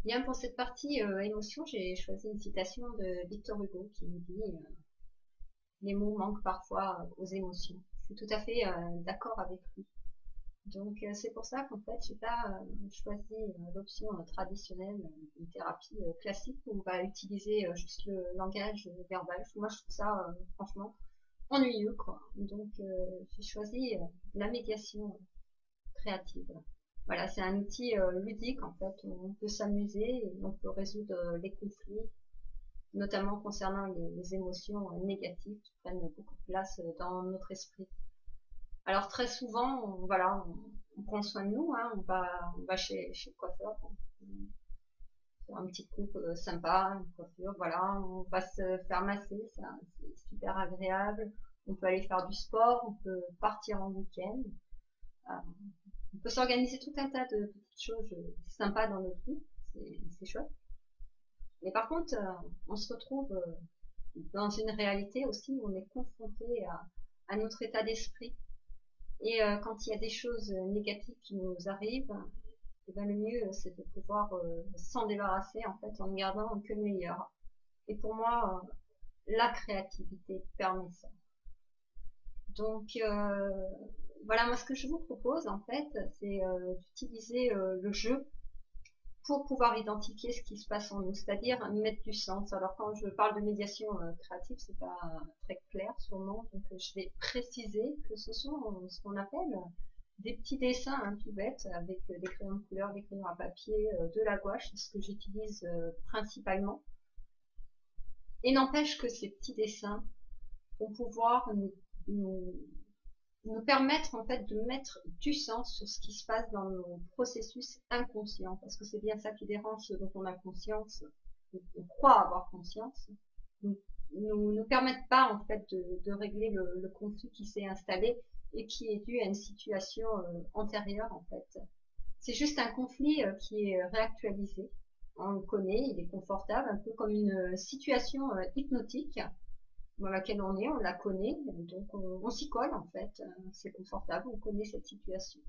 Bien, pour cette partie émotion, j'ai choisi une citation de Victor Hugo qui nous dit les mots manquent parfois aux émotions. Je suis tout à fait d'accord avec lui. Donc c'est pour ça qu'en fait j'ai pas choisi l'option traditionnelle d'une thérapie classique où on va utiliser juste le langage verbal. Moi je trouve ça franchement ennuyeux quoi. Donc j'ai choisi la médiation créative. Voilà, c'est un outil ludique en fait où on peut s'amuser et on peut résoudre les conflits, notamment concernant les émotions négatives qui prennent beaucoup de place dans notre esprit. Alors très souvent, voilà, on prend soin de nous, hein, on va chez le coiffeur, on fait un petit coupe sympa, une coiffure, voilà, on va se faire masser, ça, c'est super agréable. On peut aller faire du sport, on peut partir en week-end. Euh, on peut s'organiser tout un tas de petites choses sympas dans notre vie, c'est chouette. Mais par contre, on se retrouve dans une réalité aussi où on est confronté à notre état d'esprit. Et quand il y a des choses négatives qui nous arrivent, eh ben, le mieux c'est de pouvoir s'en débarrasser en fait en ne gardant que le meilleur. Et pour moi, la créativité permet ça. Donc voilà, moi ce que je vous propose en fait, c'est d'utiliser le jeu pour pouvoir identifier ce qui se passe en nous, c'est-à-dire mettre du sens. Alors quand je parle de médiation créative, c'est pas très clair sûrement, donc je vais préciser que ce sont ce qu'on appelle des petits dessins hein, tout bêtes avec des crayons de couleur, des crayons à papier, de la gouache, c'est ce que j'utilise principalement. Et n'empêche que ces petits dessins vont pouvoir nous permettre en fait de mettre du sens sur ce qui se passe dans nos processus inconscients, parce que c'est bien ça qui dérange, ce dont on a conscience, on croit avoir conscience, nous permettent pas en fait de régler le conflit qui s'est installé et qui est dû à une situation antérieure en fait. C'est juste un conflit qui est réactualisé. On le connaît, il est confortable, un peu comme une situation hypnotique dans laquelle on la connaît, donc on s'y colle en fait, c'est confortable, on connaît cette situation.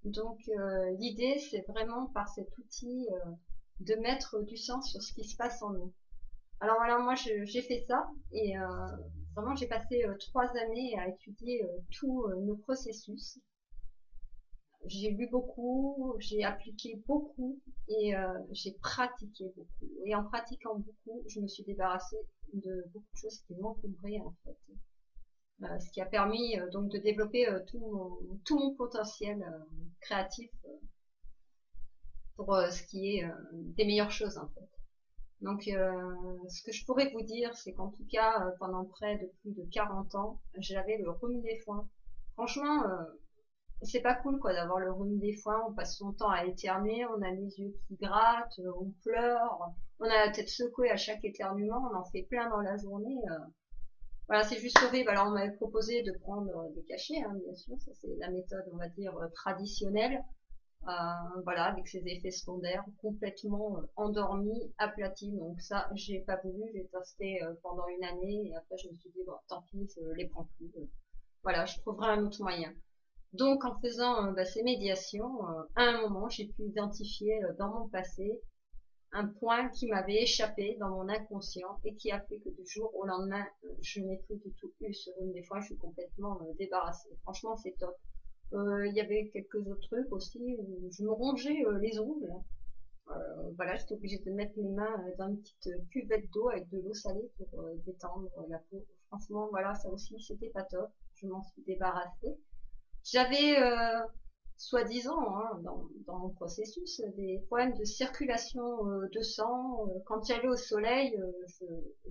Donc l'idée c'est vraiment par cet outil de mettre du sens sur ce qui se passe en nous. Alors voilà, moi j'ai fait ça et vraiment j'ai passé 3 années à étudier tous nos processus. J'ai lu beaucoup, j'ai appliqué beaucoup et j'ai pratiqué beaucoup. Et en pratiquant beaucoup, je me suis débarrassée de beaucoup de choses qui m'encombraient en fait. Ce qui a permis donc de développer tout mon potentiel créatif pour ce qui est des meilleures choses en fait. Donc ce que je pourrais vous dire, c'est qu'en tout cas, pendant près de plus de 40 ans, j'avais le rhume des foins. Franchement, c'est pas cool quoi d'avoir le rhume des foins, on passe son temps à éternuer, on a les yeux qui grattent, on pleure, on a la tête secouée à chaque éternuement, on en fait plein dans la journée. Voilà, c'est juste horrible. Alors on m'avait proposé de prendre des cachets, hein, bien sûr, ça c'est la méthode, on va dire, traditionnelle, voilà, avec ses effets secondaires, complètement endormi, aplati. Donc ça, j'ai pas voulu, j'ai testé pendant une année et après je me suis dit bon, tant pis, je les prends plus. Voilà, je trouverai un autre moyen. Donc en faisant ces médiations, à un moment, j'ai pu identifier dans mon passé un point qui m'avait échappé dans mon inconscient et qui a fait que du jour au lendemain, je n'ai plus du tout eu ce rhume des foins, je suis complètement débarrassée. Franchement, c'est top. Il y avait quelques autres trucs aussi où je me rongeais les ongles. Voilà, j'étais obligée de mettre mes mains dans une petite cuvette d'eau avec de l'eau salée pour détendre la peau. Franchement, voilà, ça aussi, c'était pas top. Je m'en suis débarrassée. J'avais, soi-disant, hein, dans mon processus, des problèmes de circulation de sang. Quand j'allais au soleil,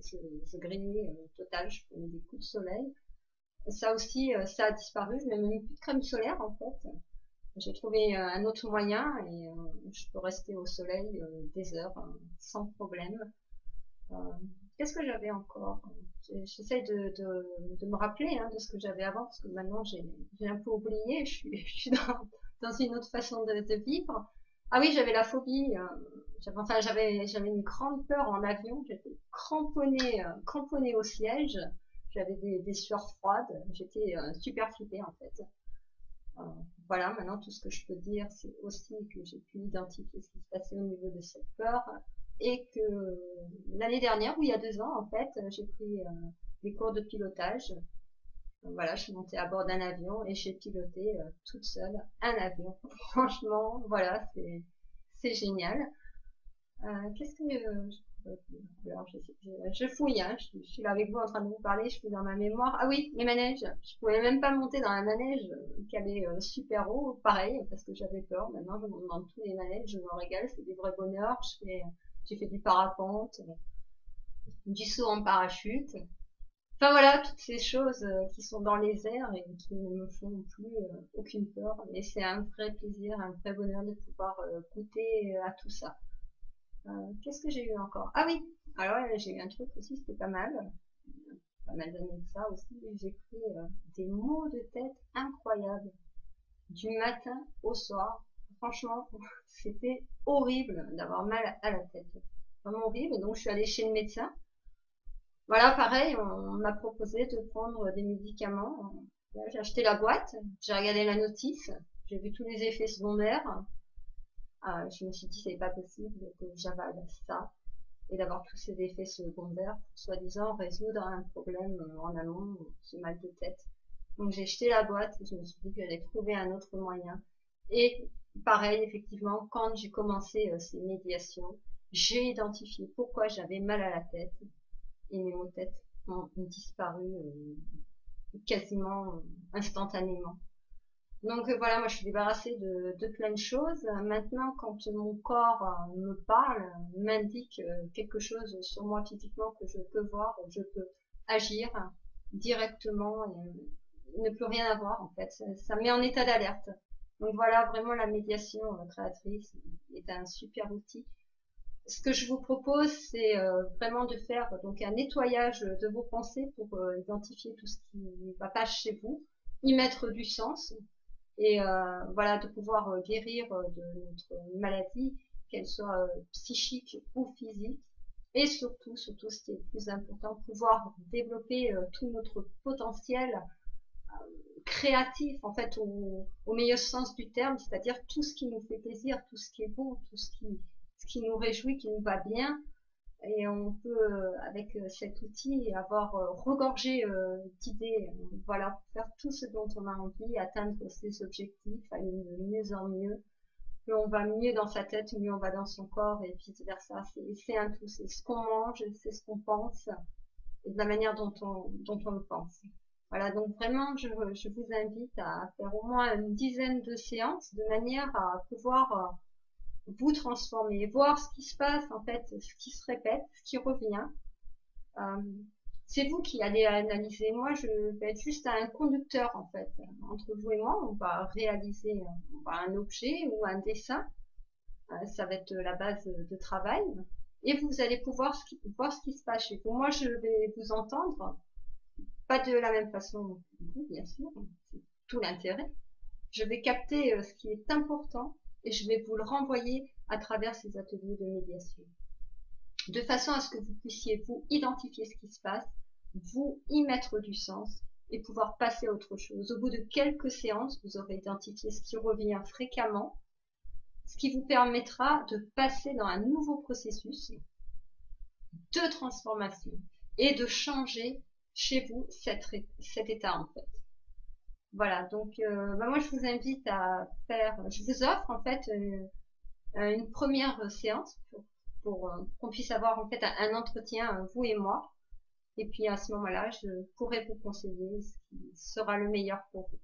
je grillais total, je prenais des coups de soleil. Ça aussi, ça a disparu. Je n'ai même plus de crème solaire en fait. J'ai trouvé un autre moyen et je peux rester au soleil des heures sans problème. Euh, Qu'est-ce que j'avais encore? J'essaie de me rappeler hein, de ce que j'avais avant, parce que maintenant j'ai un peu oublié, je suis dans une autre façon de vivre. Ah oui, j'avais la phobie, j'avais une grande peur en avion, j'étais cramponnée au siège, j'avais des sueurs froides, j'étais super flippée en fait. Euh, voilà, maintenant tout ce que je peux dire, c'est aussi que j'ai pu identifier ce qui se passait au niveau de cette peur et que l'année dernière, ou il y a 2 ans en fait, j'ai pris des cours de pilotage. Voilà, je suis montée à bord d'un avion et j'ai piloté toute seule un avion. Franchement, voilà, c'est génial. Qu'est-ce que je pourrais dire? Alors, je fouille, hein, je suis là avec vous en train de vous parler, je suis dans ma mémoire. Ah oui, les manèges. Je pouvais même pas monter dans un manège qui allait super haut, pareil, parce que j'avais peur. Maintenant, je monte dans tous les manèges, je me régale, c'est du vrai bonheur. J'ai fait du parapente, du saut en parachute. Enfin voilà, toutes ces choses qui sont dans les airs et qui ne me font plus aucune peur. Mais c'est un vrai plaisir, un vrai bonheur de pouvoir goûter à tout ça. Qu'est-ce que j'ai eu encore? Ah oui, alors j'ai eu un truc aussi, c'était pas mal d'années de ça aussi. J'ai pris des maux de tête incroyables du matin au soir. Franchement, c'était horrible d'avoir mal à la tête. Vraiment horrible. Donc je suis allée chez le médecin. Voilà, pareil, on m'a proposé de prendre des médicaments. J'ai acheté la boîte, j'ai regardé la notice, j'ai vu tous les effets secondaires. Je me suis dit c'est pas possible que j'avale ça et d'avoir tous ces effets secondaires pour soi-disant résoudre un problème en amont, ce mal de tête. Donc j'ai jeté la boîte et je me suis dit que j'allais trouver un autre moyen. Et pareil, effectivement, quand j'ai commencé ces médiations, j'ai identifié pourquoi j'avais mal à la tête et mes maux de tête ont disparu quasiment instantanément. Donc voilà, moi je suis débarrassée de plein de choses. Maintenant, quand mon corps me parle, m'indique quelque chose sur moi physiquement que je peux voir, je peux agir directement et ne plus rien avoir en fait. Ça me met en état d'alerte. Donc voilà, vraiment la médiation créatrice est un super outil. Ce que je vous propose, c'est vraiment de faire donc un nettoyage de vos pensées pour identifier tout ce qui ne va pas chez vous, y mettre du sens et voilà, de pouvoir guérir de notre maladie, qu'elle soit psychique ou physique, et surtout, surtout ce qui est le plus important, pouvoir développer tout notre potentiel créatif, en fait, au meilleur sens du terme, c'est-à-dire tout ce qui nous fait plaisir, tout ce qui est beau, tout ce qui nous réjouit, qui nous va bien, et on peut avec cet outil avoir regorgé d'idées, voilà, pour faire tout ce dont on a envie, atteindre ses objectifs, aller de mieux en mieux. Plus on va mieux dans sa tête, mieux on va dans son corps et vice versa. C'est un tout, c'est ce qu'on mange, c'est ce qu'on pense et de la manière dont on le pense. Voilà, donc vraiment, je vous invite à faire au moins une dizaine de séances de manière à pouvoir vous transformer, voir ce qui se passe en fait, ce qui se répète, ce qui revient. Euh, c'est vous qui allez analyser. Moi, je vais être juste un conducteur en fait. Entre vous et moi, on va réaliser un objet ou un dessin. Ça va être la base de travail. Et vous allez pouvoir voir ce qui se passe chez vous. Moi, je vais vous entendre, pas de la même façon que vous, bien sûr. C'est tout l'intérêt. Je vais capter ce qui est important et je vais vous le renvoyer à travers ces ateliers de médiation. De façon à ce que vous puissiez vous identifier ce qui se passe, vous y mettre du sens et pouvoir passer à autre chose. Au bout de quelques séances, vous aurez identifié ce qui revient fréquemment, ce qui vous permettra de passer dans un nouveau processus de transformation et de changer chez vous cet état en fait. Voilà, donc moi je vous invite à faire, je vous offre en fait une première séance pour qu'on puisse avoir en fait un entretien, vous et moi, et puis à ce moment-là, je pourrai vous conseiller ce qui sera le meilleur pour vous.